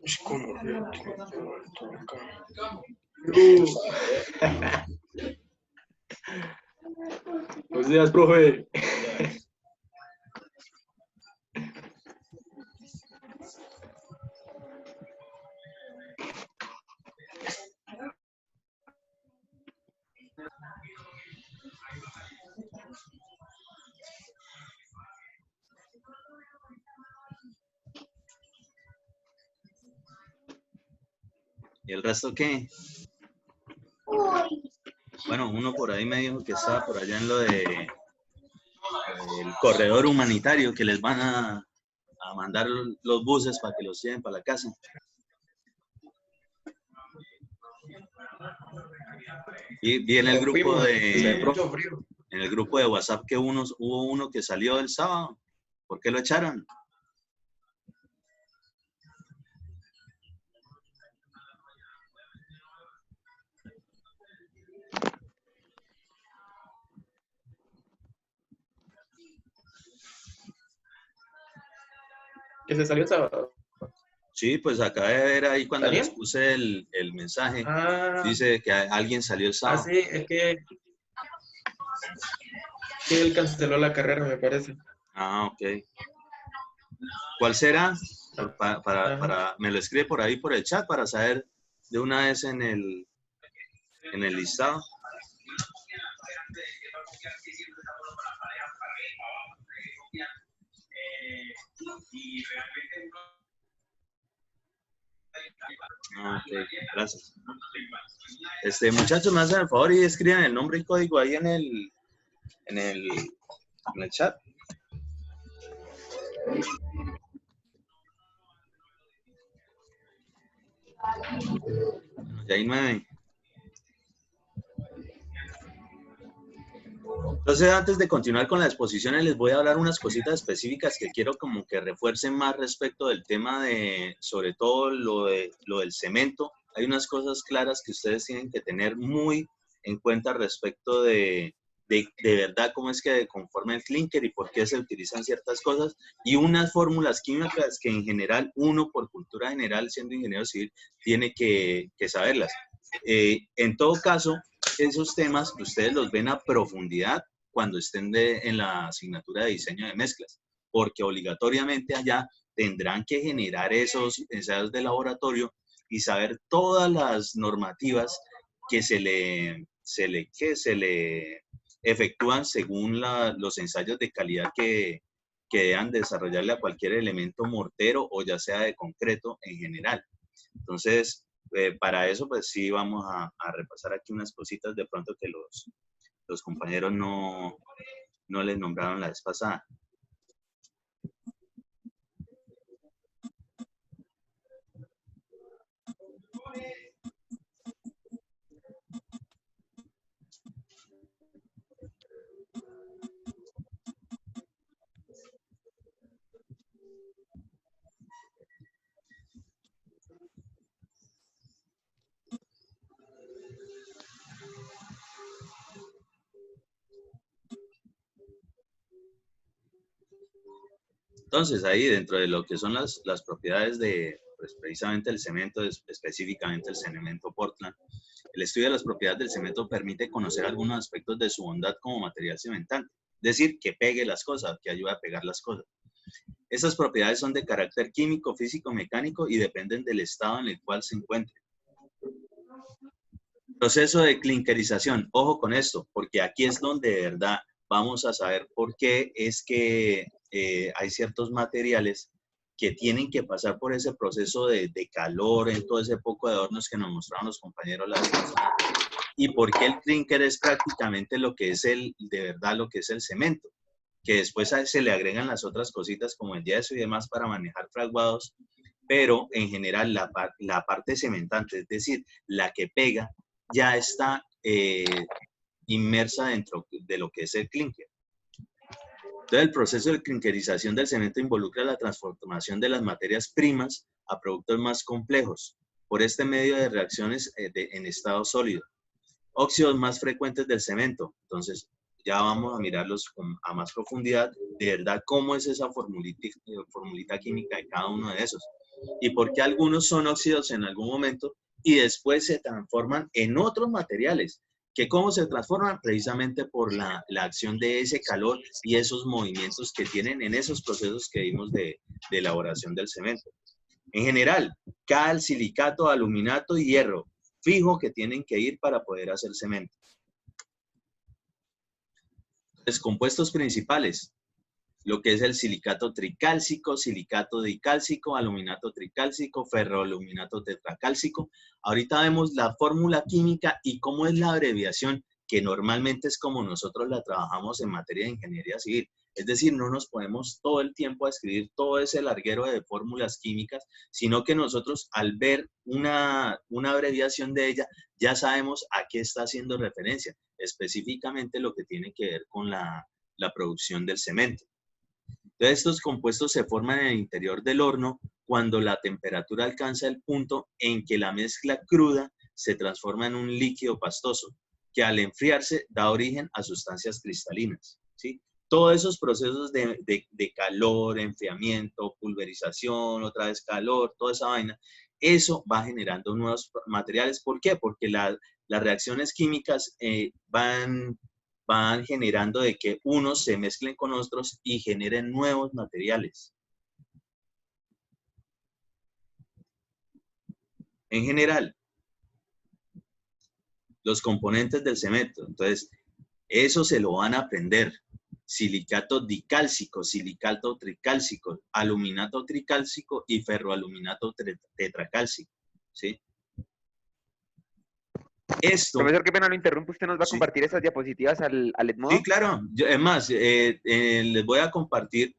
Es como Buenos días, profe. ¿Y el resto qué? Bueno, uno por ahí me dijo que estaba por allá en lo de el corredor humanitario, que les van a mandar los buses para que los lleven para la casa. Y vi en el grupo en el grupo de WhatsApp que hubo uno que salió el sábado. ¿Por qué lo echaron? ¿Que se salió el sábado? Sí, pues acá era ahí cuando ¿Daniel? les puse el mensaje. Ah, Dice que alguien salió el sábado. sí, es que él canceló la carrera, me parece. Ah, ok. ¿Cuál será? Ajá. Me lo escribe por ahí por el chat para saber de una vez en el listado. Ah, ok, gracias. Muchachos, me hacen el favor y escriban el nombre y código ahí en el chat. Ya hay 9. Entonces, antes de continuar con las exposiciones, les voy a hablar unas cositas específicas que quiero como que refuercen más respecto del tema de, sobre todo lo del cemento. Hay unas cosas claras que ustedes tienen que tener muy en cuenta respecto de verdad cómo es que conforma el clinker y por qué se utilizan ciertas cosas y unas fórmulas químicas que en general uno por cultura general siendo ingeniero civil tiene que saberlas. En todo caso, esos temas ustedes los ven a profundidad cuando estén en la asignatura de diseño de mezclas, porque obligatoriamente allá tendrán que generar esos ensayos de laboratorio y saber todas las normativas que se le efectúan según los ensayos de calidad que deban desarrollarle a cualquier elemento mortero o ya sea de concreto en general. Entonces, para eso, pues sí, vamos a repasar aquí unas cositas de pronto que los compañeros no les nombraron la vez pasada. Entonces, ahí dentro de lo que son las propiedades de, pues, precisamente el cemento, específicamente el cemento Portland, el estudio de las propiedades del cemento permite conocer algunos aspectos de su bondad como material cementante, es decir, que pegue las cosas, que ayude a pegar las cosas. Estas propiedades son de carácter químico, físico, mecánico y dependen del estado en el cual se encuentre. Proceso de clinkerización, ojo con esto, porque aquí es donde de verdad vamos a saber por qué es que hay ciertos materiales que tienen que pasar por ese proceso de calor en todo ese poco de hornos que nos mostraron los compañeros la vez pasada. Y por qué el clinker es prácticamente lo que es de verdad lo que es el cemento, que después se le agregan las otras cositas como el yeso y demás para manejar fraguados, pero en general la parte cementante, es decir, la que pega, ya está inmersa dentro de lo que es el clinker. Entonces, el proceso de clinkerización del cemento involucra la transformación de las materias primas a productos más complejos por este medio de reacciones en estado sólido. Óxidos más frecuentes del cemento. Entonces, ya vamos a mirarlos a más profundidad, de verdad, cómo es esa formulita química de cada uno de esos. Y por qué algunos son óxidos en algún momento y después se transforman en otros materiales. ¿Que cómo se transforman? Precisamente por la acción de ese calor y esos movimientos que tienen en esos procesos que vimos de elaboración del cemento. En general, cal, silicato, aluminato y hierro, fijo que tienen que ir para poder hacer cemento. Los compuestos principales, lo que es el silicato tricálcico, silicato dicálcico, aluminato tricálcico, ferroaluminato tetracálcico. Ahorita vemos la fórmula química y cómo es la abreviación, que normalmente es como nosotros la trabajamos en materia de ingeniería civil. Es decir, no nos ponemos todo el tiempo a escribir todo ese larguero de fórmulas químicas, sino que nosotros al ver una abreviación de ella, ya sabemos a qué está haciendo referencia, específicamente lo que tiene que ver con la producción del cemento. Entonces, estos compuestos se forman en el interior del horno cuando la temperatura alcanza el punto en que la mezcla cruda se transforma en un líquido pastoso, que al enfriarse da origen a sustancias cristalinas, ¿sí? Todos esos procesos de calor, enfriamiento, pulverización, otra vez calor, toda esa vaina, eso va generando nuevos materiales. ¿Por qué? Porque las reacciones químicas van generando de que unos se mezclen con otros y generen nuevos materiales. En general, los componentes del cemento, entonces, eso se lo van a aprender. Silicato dicálcico, silicato tricálcico, aluminato tricálcico y ferroaluminato tetracálcico, ¿sí? Esto, profesor, qué pena lo interrumpo, usted nos va a compartir esas diapositivas al Edmodo. Sí, claro. Es más, les voy a compartir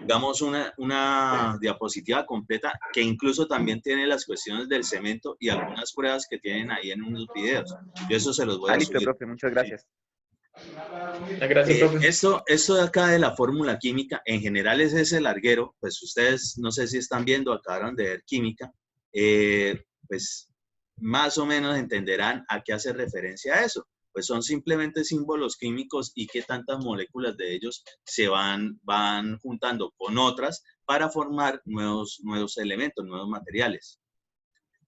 digamos, una diapositiva completa que incluso también tiene las cuestiones del cemento y algunas pruebas que tienen ahí en unos videos. Yo eso se los voy a listo, subir. profe, muchas gracias. Gracias, profe. Esto de acá de la fórmula química, en general es ese larguero, pues ustedes no sé si están viendo, acabaron de ver química, pues más o menos entenderán a qué hace referencia a eso. Pues son simplemente símbolos químicos y que tantas moléculas de ellos se van juntando con otras para formar nuevos elementos, nuevos materiales.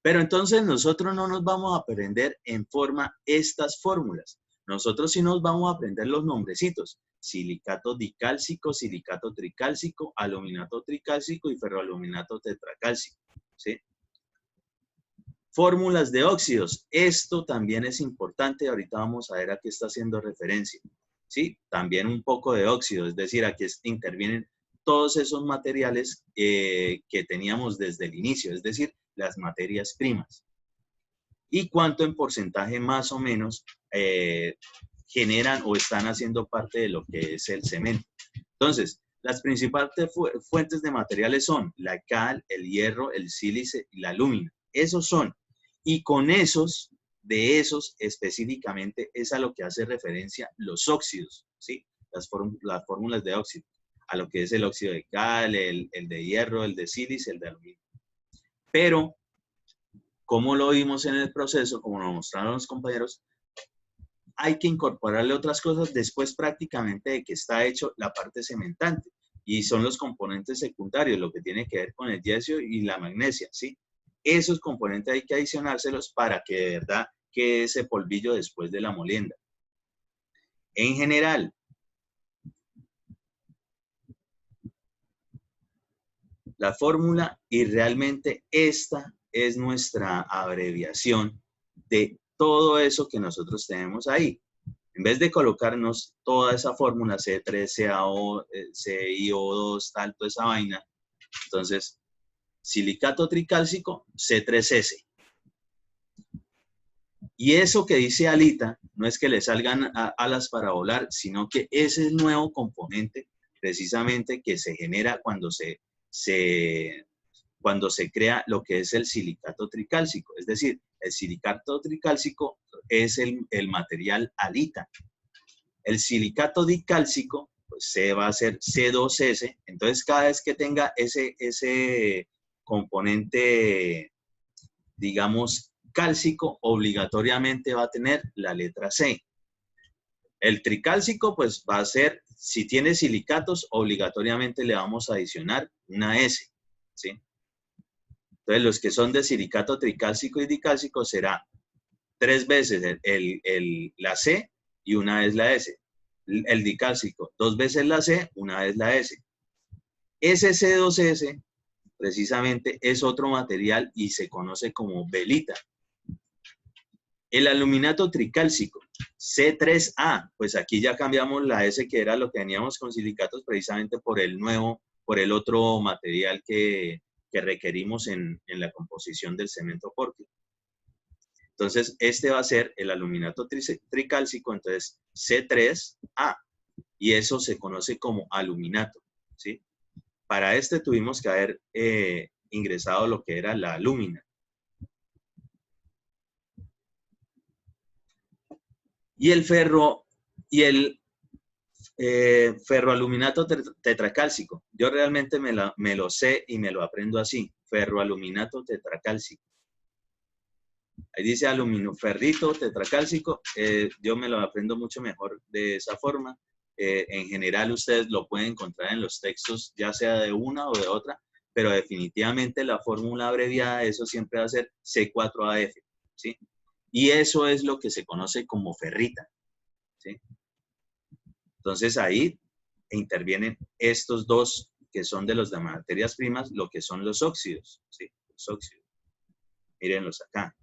Pero entonces nosotros no nos vamos a aprender en forma estas fórmulas. Nosotros sí nos vamos a aprender los nombrecitos. Silicato dicálcico, silicato tricálcico, aluminato tricálcico y ferroaluminato tetracálcico, ¿sí? Fórmulas de óxidos. Esto también es importante. Ahorita vamos a ver a qué está haciendo referencia, ¿sí? También un poco de óxido, es decir, aquí intervienen todos esos materiales que teníamos desde el inicio, es decir, las materias primas. Y cuánto en porcentaje más o menos generan o están haciendo parte de lo que es el cemento. Entonces, las principales fuentes de materiales son la cal, el hierro, el sílice y la alúmina. Esos son. Y con de esos específicamente es a lo que hace referencia los óxidos, ¿sí? Las fórmulas de óxido, a lo que es el óxido de cal, el de hierro, el de sílice, el de aluminio. Pero, como lo vimos en el proceso, como nos mostraron los compañeros, hay que incorporarle otras cosas después prácticamente de que está hecho la parte cementante. Y son los componentes secundarios, lo que tiene que ver con el yeso y la magnesia, ¿sí? Esos componentes hay que adicionárselos para que de verdad quede ese polvillo después de la molienda. En general, la fórmula, y realmente esta es nuestra abreviación de todo eso que nosotros tenemos ahí. En vez de colocarnos toda esa fórmula C3CAO, CiO2, tal, toda esa vaina, entonces, silicato tricálcico, C3S. Y eso que dice Alita, no es que le salgan alas para volar, sino que ese es el nuevo componente precisamente que se genera cuando se crea lo que es el silicato tricálcico. Es decir, el silicato tricálcico es el material Alita. El silicato dicálcico, pues va a ser C2S. Entonces, cada vez que tenga ese componente, digamos, cálcico, obligatoriamente va a tener la letra C. El tricálcico, pues va a ser, si tiene silicatos, obligatoriamente le vamos a adicionar una S, ¿sí? Entonces, los que son de silicato tricálcico y dicálcico será 3 veces la C y una vez la S. El dicálcico, 2 veces la C, una vez la S. Ese C2S, precisamente, es otro material y se conoce como velita. El aluminato tricálcico, C3A, pues aquí ya cambiamos la S, que era lo que teníamos con silicatos, precisamente por el otro material que requerimos en la composición del cemento Portland. Entonces, este va a ser el aluminato tricálcico, entonces C3A, y eso se conoce como aluminato, ¿sí? Para este tuvimos que haber ingresado lo que era la alúmina. Y el ferroaluminato tetracálcico. Yo realmente me lo sé y me lo aprendo así. Ferroaluminato tetracálcico. Ahí dice ferrito tetracálcico. Yo me lo aprendo mucho mejor de esa forma. En general ustedes lo pueden encontrar en los textos, ya sea de una o de otra, pero definitivamente la fórmula abreviada, eso siempre va a ser C4AF, ¿sí? Y eso es lo que se conoce como ferrita, ¿sí? Entonces ahí intervienen estos dos que son de las materias primas, lo que son los óxidos, ¿sí? Los óxidos. Mírenlos acá.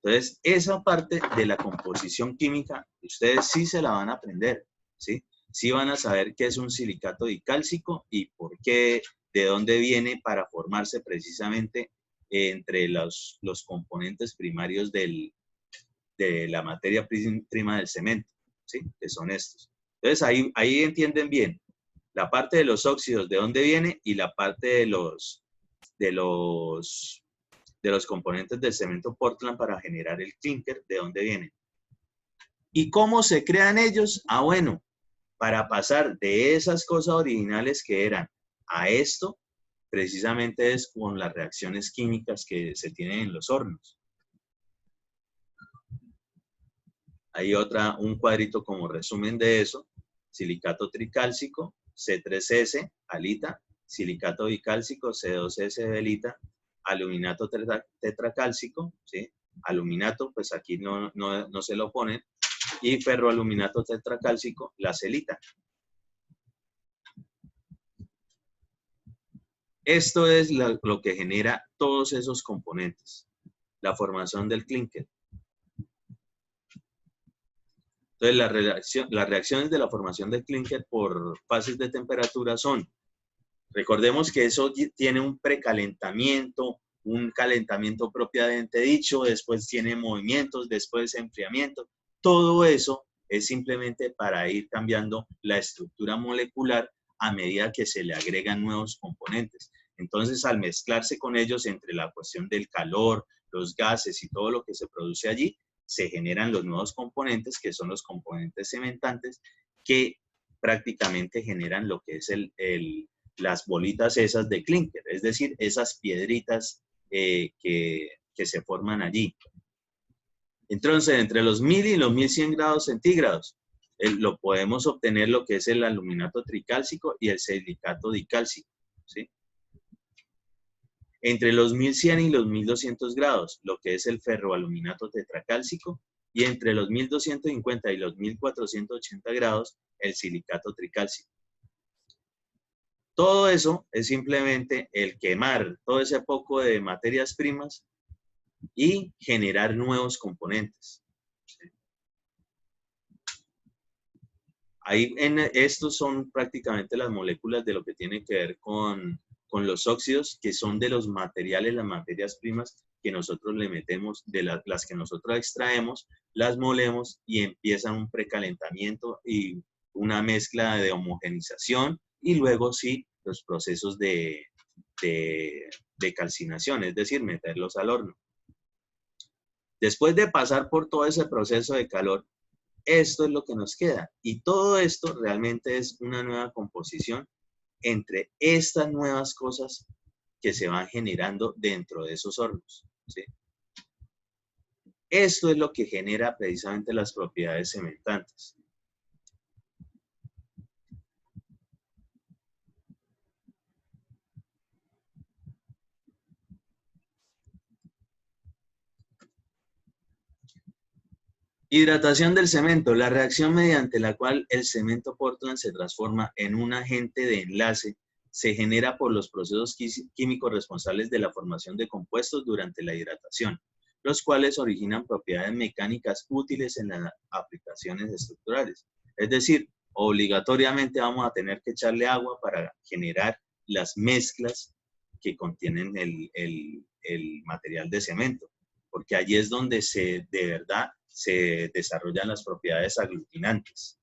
Entonces, esa parte de la composición química, ustedes sí se la van a aprender, ¿sí? Sí van a saber qué es un silicato dicálcico y por qué, de dónde viene para formarse precisamente entre los componentes primarios de la materia prima del cemento, ¿sí? Que son estos. Entonces, ahí entienden bien la parte de los óxidos, de dónde viene, y la parte de los componentes del cemento Portland para generar el clinker, de dónde vienen. ¿Y cómo se crean ellos? Ah, bueno, para pasar de esas cosas originales que eran a esto, precisamente es con las reacciones químicas que se tienen en los hornos. Hay un cuadrito como resumen de eso: silicato tricálcico, C3S, alita; silicato bicálcico, C2S, velita; aluminato tetracálcico, ¿sí? Aluminato, pues aquí no se lo ponen, y ferroaluminato tetracálcico, la celita. Esto es lo que genera todos esos componentes, la formación del clinker. Entonces, las reacciones de la formación del clinker por fases de temperatura son, recordemos que eso tiene un precalentamiento, un calentamiento propiamente dicho, después tiene movimientos, después enfriamiento. Todo eso es simplemente para ir cambiando la estructura molecular a medida que se le agregan nuevos componentes. Entonces, al mezclarse con ellos, entre la cuestión del calor, los gases y todo lo que se produce allí, se generan los nuevos componentes, que son los componentes cementantes, que prácticamente generan lo que es las bolitas esas de clinker, es decir, esas piedritas que se forman allí. Entonces, entre los 1000 y los 1100 grados centígrados, lo podemos obtener lo que es el aluminato tricálcico y el silicato dicálcico, ¿sí? Entre los 1100 y los 1200 grados, lo que es el ferroaluminato tetracálcico, y entre los 1250 y los 1480 grados, el silicato tricálcico. Todo eso es simplemente el quemar todo ese poco de materias primas y generar nuevos componentes. Ahí estos son prácticamente las moléculas de lo que tiene que ver con los óxidos, que son de los materiales, las materias primas que nosotros le metemos, de las que nosotros extraemos, las molemos y empiezan un precalentamiento y una mezcla de homogenización, y luego sí los procesos de calcinación, es decir, meterlos al horno. Después de pasar por todo ese proceso de calor, esto es lo que nos queda. Y todo esto realmente es una nueva composición entre estas nuevas cosas que se van generando dentro de esos hornos, ¿sí? Esto es lo que genera precisamente las propiedades cementantes. Hidratación del cemento, la reacción mediante la cual el cemento Portland se transforma en un agente de enlace se genera por los procesos químicos responsables de la formación de compuestos durante la hidratación, los cuales originan propiedades mecánicas útiles en las aplicaciones estructurales. Es decir, obligatoriamente vamos a tener que echarle agua para generar las mezclas que contienen el material de cemento, porque allí es donde de verdad se desarrollan las propiedades aglutinantes.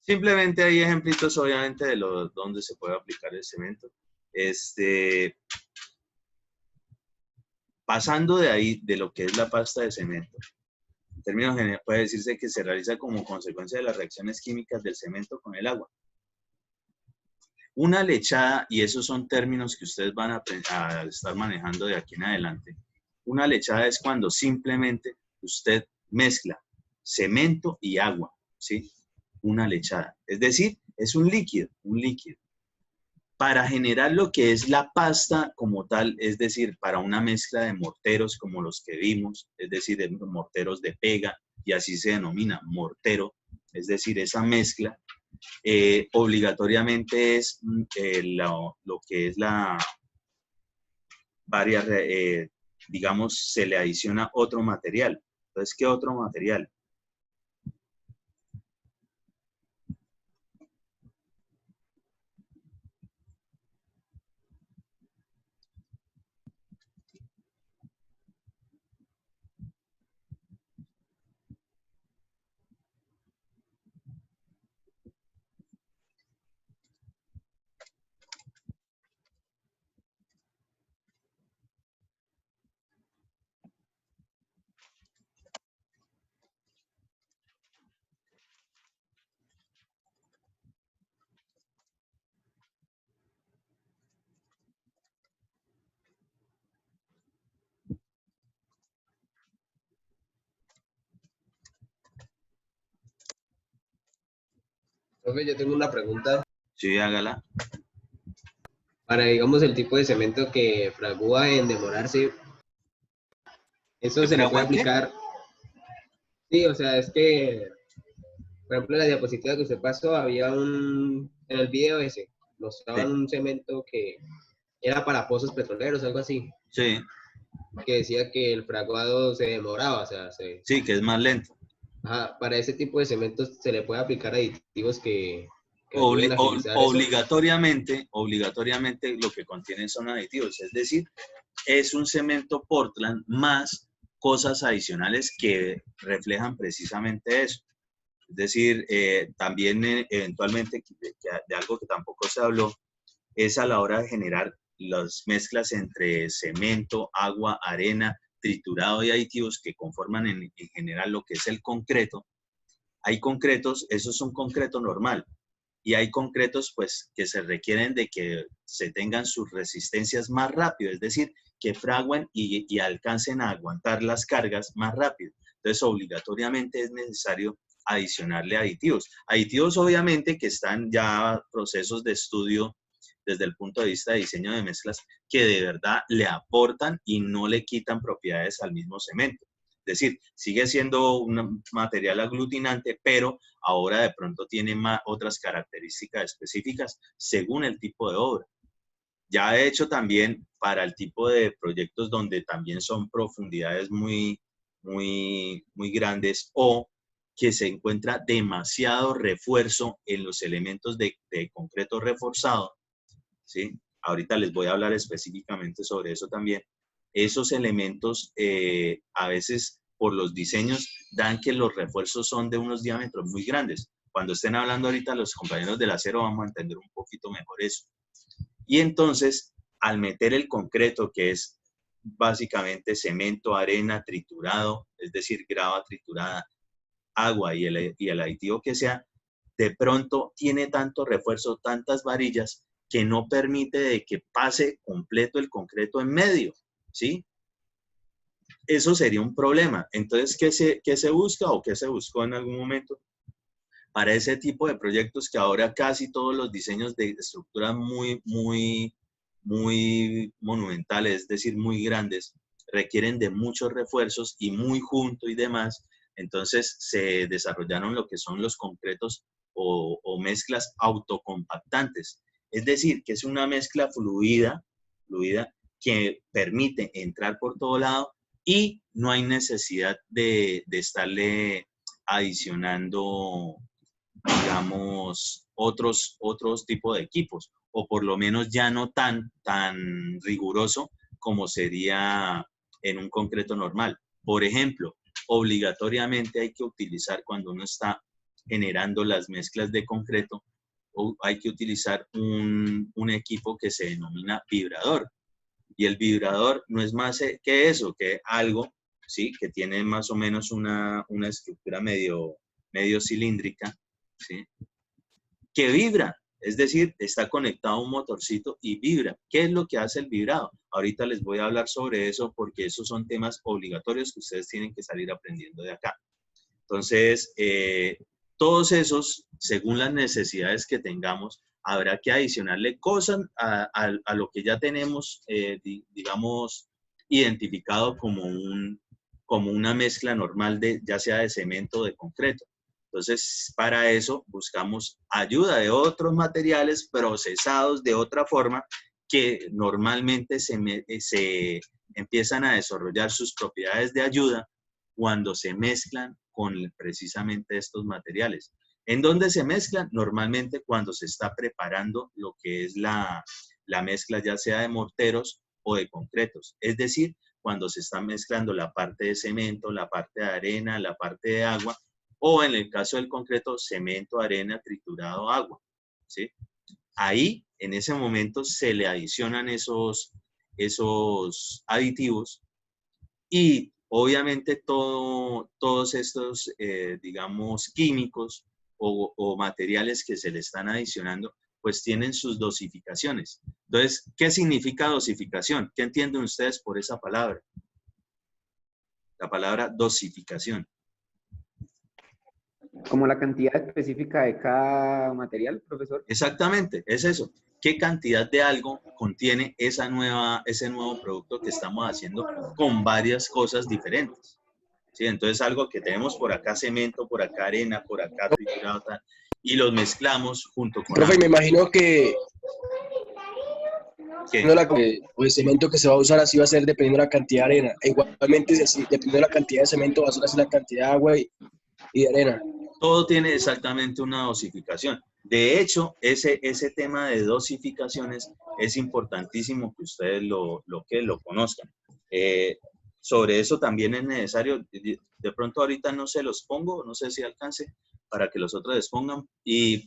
Simplemente hay ejemplitos, obviamente, de donde se puede aplicar el cemento. Pasando de ahí, de lo que es la pasta de cemento, en términos generales, puede decirse que se realiza como consecuencia de las reacciones químicas del cemento con el agua. Una lechada, y esos son términos que ustedes van a estar manejando de aquí en adelante. Una lechada es cuando simplemente usted mezcla cemento y agua, ¿sí? Una lechada. Es decir, es un líquido. Para generar lo que es la pasta como tal, es decir, para una mezcla de morteros como los que vimos, es decir, de morteros de pega, y así se denomina mortero, es decir, esa mezcla, obligatoriamente es lo que es digamos, se le adiciona otro material. Entonces, ¿qué otro material? Profe, yo tengo una pregunta Sí, hágala. para, digamos, el tipo de cemento que fragúa en demorarse. ¿Eso ¿Qué se le puede fragua qué? aplicar? Sí, o sea, es que, por ejemplo, en la diapositiva que usted pasó, había en el video ese, mostraban Sí. un cemento que era para pozos petroleros, algo así, Sí, que decía que el fraguado se demoraba, o sea, sí, que es más lento. ajá, para ese tipo de cementos se le puede aplicar aditivos que ayuden a agilizar eso. Obligatoriamente lo que contienen son aditivos, es decir, es un cemento Portland más cosas adicionales que reflejan precisamente eso. Es decir, también eventualmente de algo que tampoco se habló es a la hora de generar las mezclas entre cemento, agua, arena, triturado y aditivos que conforman en general lo que es el concreto. Hay concretos, eso es un concreto normal, y hay concretos pues que se requieren de que se tengan sus resistencias más rápido, es decir, que fraguen y alcancen a aguantar las cargas más rápido. Entonces, obligatoriamente es necesario adicionarle aditivos. Aditivos, obviamente, que están ya procesos de estudio desde el punto de vista de diseño de mezclas, que de verdad le aportan y no le quitan propiedades al mismo cemento. Es decir, sigue siendo un material aglutinante, pero ahora de pronto tiene otras características específicas según el tipo de obra. Ya he hecho también para el tipo de proyectos donde también son profundidades muy grandes o que se encuentra demasiado refuerzo en los elementos de concreto reforzado, ¿sí? Ahorita les voy a hablar específicamente sobre eso también. Esos elementos a veces por los diseños dan que los refuerzos son de unos diámetros muy grandes. Cuando estén hablando ahorita los compañeros del acero vamos a entender un poquito mejor eso. Y entonces, al meter el concreto, que es básicamente cemento, arena, triturado, es decir, grava triturada, agua y el aditivo que sea, de pronto tiene tanto refuerzo, tantas varillas, que no permite de que pase completo el concreto en medio, ¿sí? Eso sería un problema. Entonces, ¿qué se busca o qué se buscó en algún momento? Para ese tipo de proyectos que ahora casi todos los diseños de estructuras muy monumentales, es decir, muy grandes, requieren de muchos refuerzos y muy junto y demás. Entonces se desarrollaron lo que son los concretos o mezclas autocompactantes. Es decir, que es una mezcla fluida que permite entrar por todo lado y no hay necesidad de estarle adicionando, digamos, otros tipos de equipos, o por lo menos ya no tan riguroso como sería en un concreto normal. Por ejemplo, obligatoriamente hay que utilizar, cuando uno está generando las mezclas de concreto, hay que utilizar un equipo que se denomina vibrador. Y el vibrador no es más que eso, que algo, ¿sí? Que tiene más o menos una estructura medio cilíndrica, ¿sí? Que vibra, es decir, está conectado a un motorcito y vibra. ¿Qué es lo que hace el vibrado? Ahorita les voy a hablar sobre eso porque esos son temas obligatorios que ustedes tienen que salir aprendiendo de acá. Entonces, todos esos, según las necesidades que tengamos, habrá que adicionarle cosas a lo que ya tenemos, digamos, identificado como una mezcla normal, ya sea de cemento o de concreto. Entonces, para eso buscamos ayuda de otros materiales procesados de otra forma que normalmente se empiezan a desarrollar sus propiedades de ayuda cuando se mezclan con precisamente estos materiales. ¿En dónde se mezclan? Normalmente cuando se está preparando lo que es la mezcla, ya sea de morteros o de concretos. Es decir, cuando se está mezclando la parte de cemento, la parte de arena, la parte de agua, o en el caso del concreto, cemento, arena, triturado, agua, ¿sí? Ahí, en ese momento, se le adicionan esos aditivos y obviamente todos estos, digamos, químicos o materiales que se le están adicionando, pues tienen sus dosificaciones. Entonces, ¿qué significa dosificación? ¿Qué entienden ustedes por esa palabra? La palabra dosificación. ¿Como la cantidad específica de cada material, profesor? Exactamente, es eso. ¿Qué cantidad de algo contiene ese nuevo producto que estamos haciendo con varias cosas diferentes? ¿Sí? Entonces, algo que tenemos por acá cemento, por acá arena, por acá triturado, y los mezclamos junto con Profe, agua. me imagino que el cemento que se va a usar así va a ser dependiendo de la cantidad de arena. E igualmente, dependiendo de la cantidad de cemento, va a ser así la cantidad de agua y de arena. Todo tiene exactamente una dosificación. De hecho, ese tema de dosificaciones es importantísimo que ustedes lo conozcan. Sobre eso también es necesario, de pronto ahorita no se los pongo, no sé si alcance para que los otros les pongan,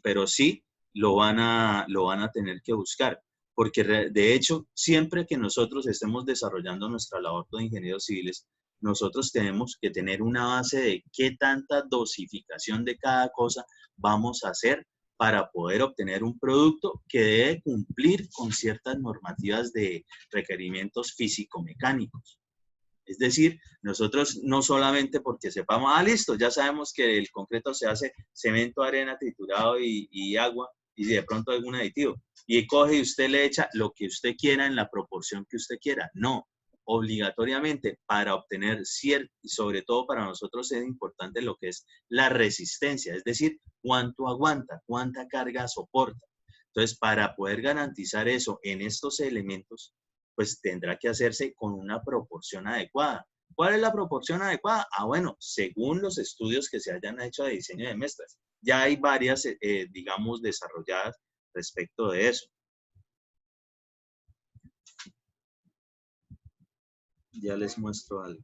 pero sí lo van a tener que buscar. Porque de hecho, siempre que nosotros estemos desarrollando nuestra labor de ingenieros civiles, nosotros tenemos que tener una base de qué tanta dosificación de cada cosa vamos a hacer para poder obtener un producto que debe cumplir con ciertas normativas de requerimientos físico-mecánicos. Es decir, nosotros no solamente porque sepamos, listo, ya sabemos que el concreto se hace cemento, arena, triturado y agua, y de pronto algún aditivo, y coge y usted le echa lo que usted quiera en la proporción que usted quiera. No, obligatoriamente para obtener cierto, y sobre todo para nosotros es importante lo que es la resistencia, es decir, cuánto aguanta, cuánta carga soporta. Entonces, para poder garantizar eso en estos elementos, pues tendrá que hacerse con una proporción adecuada. ¿Cuál es la proporción adecuada? Bueno, según los estudios que se hayan hecho de diseño de mezclas. Ya hay varias, digamos, desarrolladas respecto de eso. Ya les muestro algo.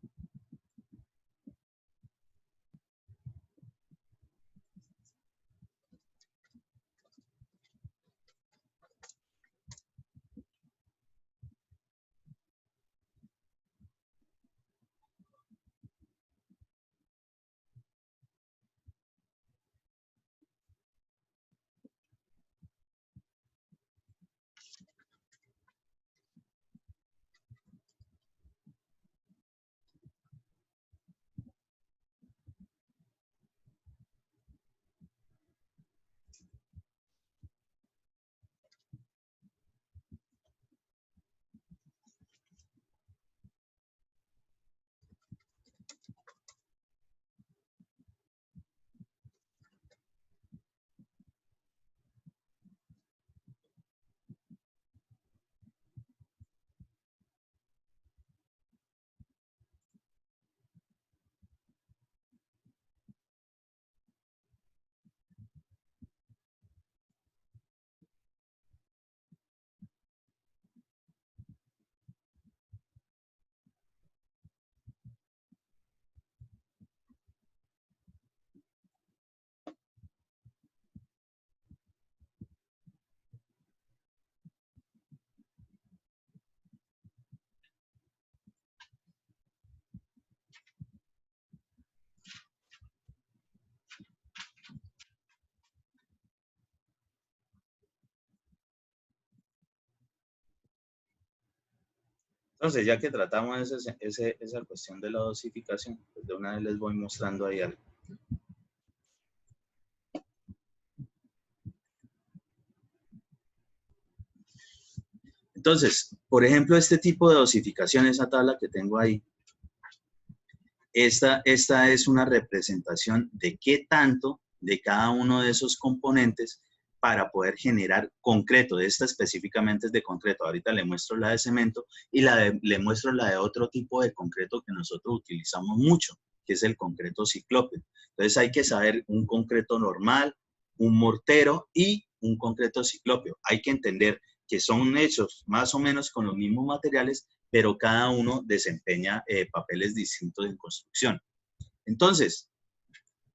Entonces, ya que tratamos esa cuestión de la dosificación, pues de una vez les voy mostrando ahí algo. Entonces, por ejemplo, este tipo de dosificación, esa tabla que tengo ahí, esta es una representación de qué tanto de cada uno de esos componentes para poder generar concreto. Esta específicamente es de concreto. Ahorita le muestro la de cemento y le muestro la de otro tipo de concreto que nosotros utilizamos mucho, que es el concreto ciclópeo. Entonces hay que saber un concreto normal, un mortero y un concreto ciclópeo. Hay que entender que son hechos más o menos con los mismos materiales, pero cada uno desempeña papeles distintos en construcción. Entonces,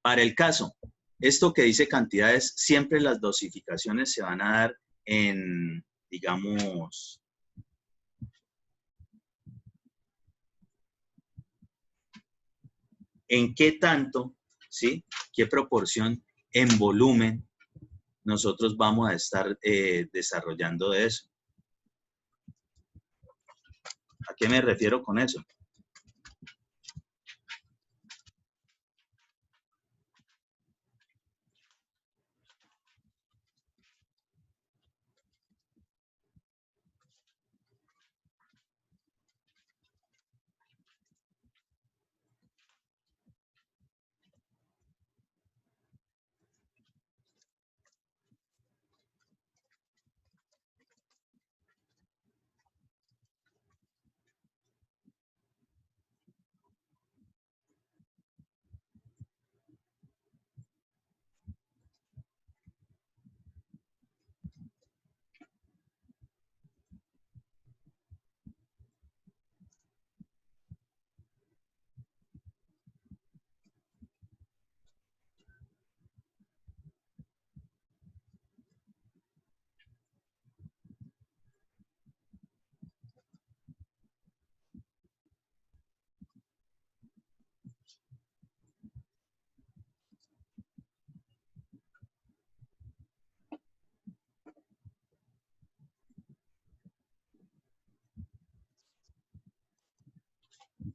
para el caso, esto que dice cantidades, siempre las dosificaciones se van a dar en, digamos, en qué tanto, ¿sí? ¿Qué proporción en volumen nosotros vamos a estar desarrollando de eso? ¿A qué me refiero con eso?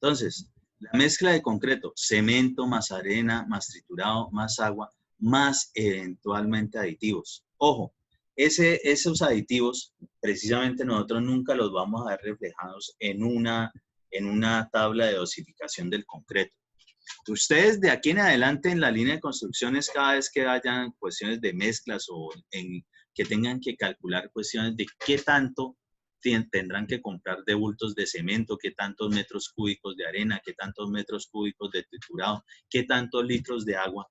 Entonces, la mezcla de concreto, cemento más arena, más triturado, más agua, más eventualmente aditivos. Ojo, esos aditivos, precisamente nosotros nunca los vamos a ver reflejados en una tabla de dosificación del concreto. Ustedes de aquí en adelante en la línea de construcciones, cada vez que hayan cuestiones de mezclas o que tengan que calcular cuestiones de qué tanto tendrán que comprar de bultos de cemento, qué tantos metros cúbicos de arena, qué tantos metros cúbicos de triturado, qué tantos litros de agua,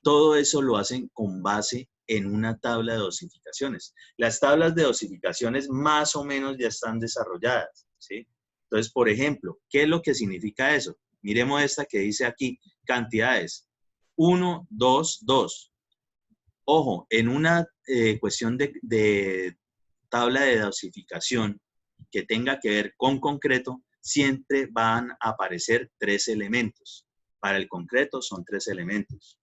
todo eso lo hacen con base en una tabla de dosificaciones. Las tablas de dosificaciones más o menos ya están desarrolladas, ¿sí? Entonces, por ejemplo, ¿qué es lo que significa eso? Miremos esta que dice aquí, cantidades. 1, 2, 2. Ojo, en una cuestión de tabla de dosificación que tenga que ver con concreto, siempre van a aparecer 3 elementos. Para el concreto son 3 elementos.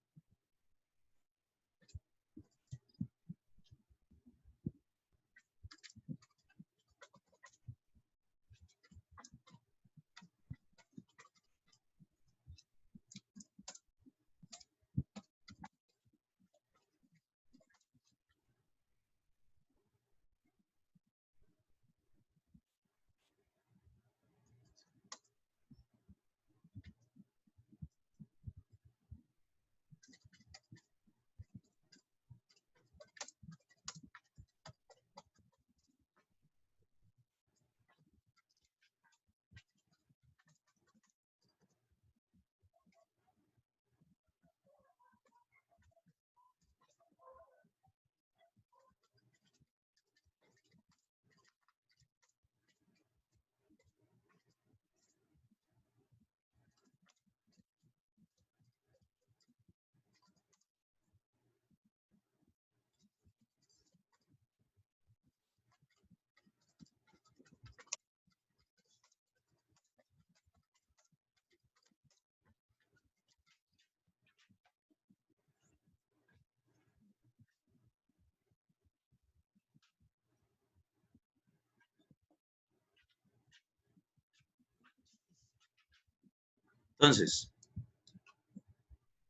Entonces,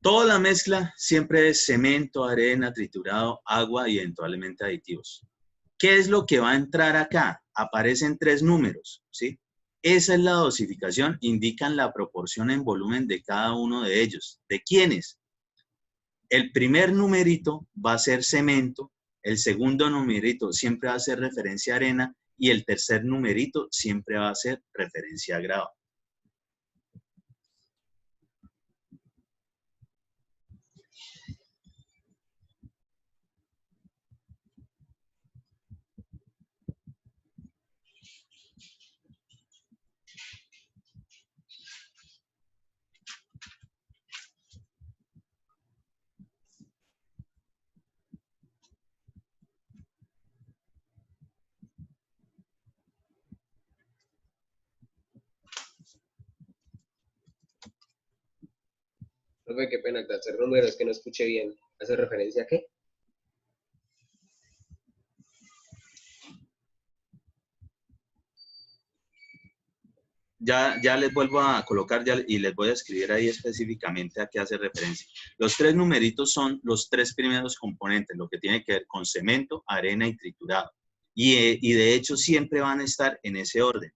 toda la mezcla siempre es cemento, arena, triturado, agua y eventualmente aditivos. ¿Qué es lo que va a entrar acá? Aparecen 3 números, ¿sí? Esa es la dosificación, indican la proporción en volumen de cada uno de ellos. ¿De quiénes? El primer numerito va a ser cemento, el segundo numerito siempre va a ser referencia a arena y el tercer numerito siempre va a ser referencia a grava. Profe, qué pena, hacer números que no escuché bien. ¿Hace referencia a qué? Ya les vuelvo a colocar y les voy a escribir ahí específicamente a qué hace referencia. Los 3 numeritos son los 3 primeros componentes, lo que tiene que ver con cemento, arena y triturado. Y de hecho siempre van a estar en ese orden.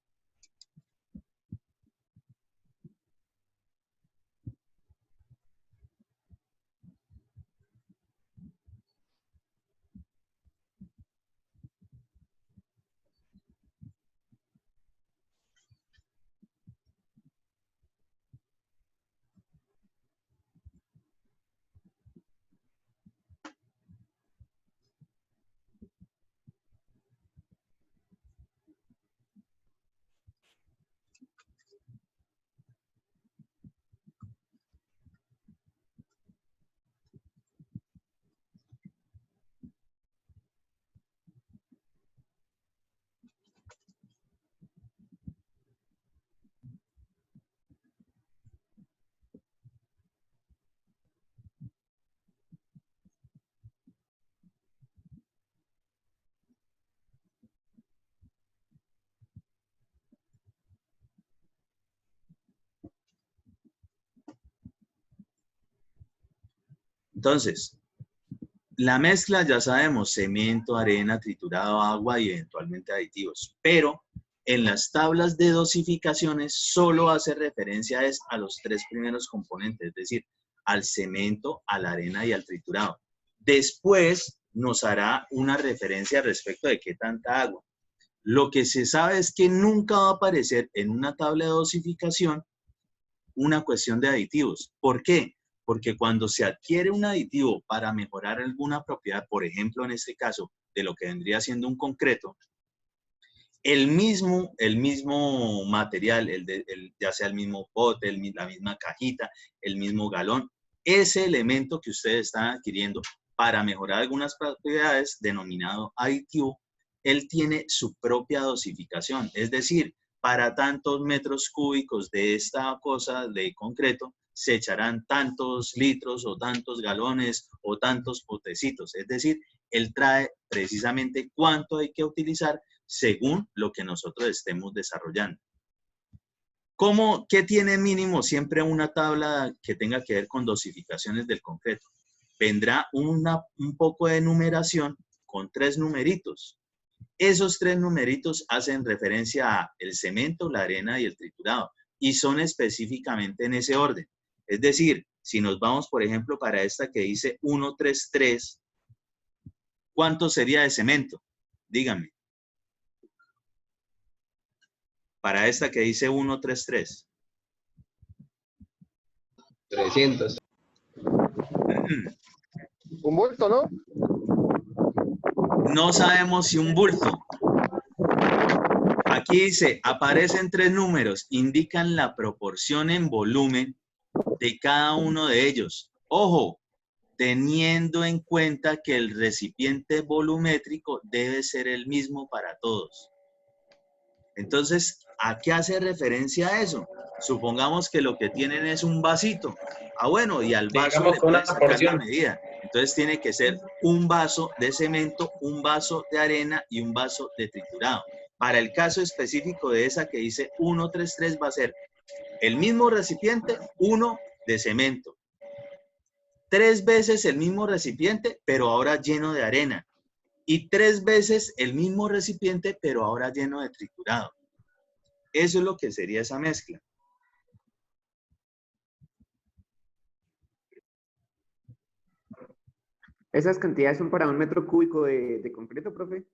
Entonces, la mezcla ya sabemos, cemento, arena, triturado, agua y eventualmente aditivos. Pero en las tablas de dosificaciones solo hace referencia a los 3 primeros componentes, es decir, al cemento, a la arena y al triturado. Después nos hará una referencia respecto de qué tanta agua. Lo que se sabe es que nunca va a aparecer en una tabla de dosificación una cuestión de aditivos. ¿Por qué? Porque cuando se adquiere un aditivo para mejorar alguna propiedad, por ejemplo, en este caso, de lo que vendría siendo un concreto, el mismo material, ya sea el mismo pote, la misma cajita, el mismo galón, ese elemento que ustedes están adquiriendo para mejorar algunas propiedades, denominado aditivo, él tiene su propia dosificación. Es decir, para tantos metros cúbicos de esta cosa de concreto, se echarán tantos litros o tantos galones o tantos potecitos. Es decir, él trae precisamente cuánto hay que utilizar según lo que nosotros estemos desarrollando. ¿Qué tiene mínimo siempre una tabla que tenga que ver con dosificaciones del concreto? Vendrá un poco de numeración con 3 numeritos. Esos 3 numeritos hacen referencia a el cemento, la arena y el triturado, y son específicamente en ese orden. Es decir, si nos vamos, por ejemplo, para esta que dice 133, ¿cuánto sería de cemento? Díganme. Para esta que dice 133. 300. Un bulto, ¿no? No sabemos si un bulto. Aquí dice, aparecen 3 números, indican la proporción en volumen de cada uno de ellos. Ojo, teniendo en cuenta que el recipiente volumétrico debe ser el mismo para todos. Entonces, ¿a qué hace referencia eso? Supongamos que lo que tienen es un vasito. Ah, bueno, y al vaso digamos le que una pueden sacar la porción. medida. Entonces tiene que ser un vaso de cemento, un vaso de arena y un vaso de triturado. Para el caso específico de esa que dice 133 va a ser el mismo recipiente, 1 de cemento. 3 veces el mismo recipiente, pero ahora lleno de arena. Y 3 veces el mismo recipiente, pero ahora lleno de triturado. Eso es lo que sería esa mezcla. ¿Esas cantidades son para 1 metro cúbico de concreto, profe?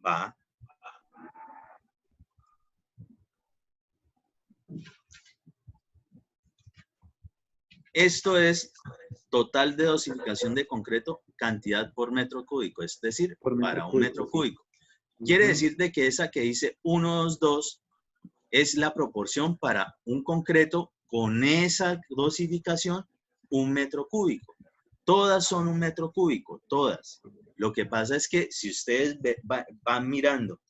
Va. Esto es total de dosificación de concreto, cantidad por metro cúbico, es decir, para 1 metro cúbico. Quiere decir de que esa que dice 122 es la proporción para un concreto con esa dosificación, 1 metro cúbico. Todas son 1 metro cúbico, todas. Lo que pasa es que si ustedes van mirando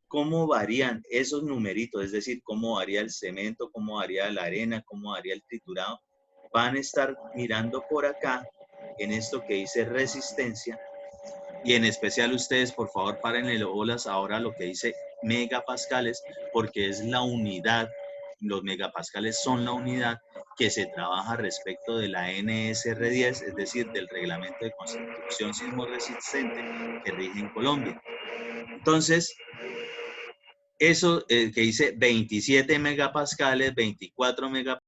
cómo varían esos numeritos, es decir, cómo varía el cemento, cómo varía la arena, cómo varía el triturado, van a estar mirando por acá en esto que dice resistencia, y en especial ustedes, por favor, párenle bolas ahora lo que dice megapascales, porque es la unidad, los megapascales son la unidad que se trabaja respecto de la NSR10, es decir, del Reglamento de Construcción Sismo Resistente que rige en Colombia. Entonces, eso que dice 27 megapascales, 24 megapascales,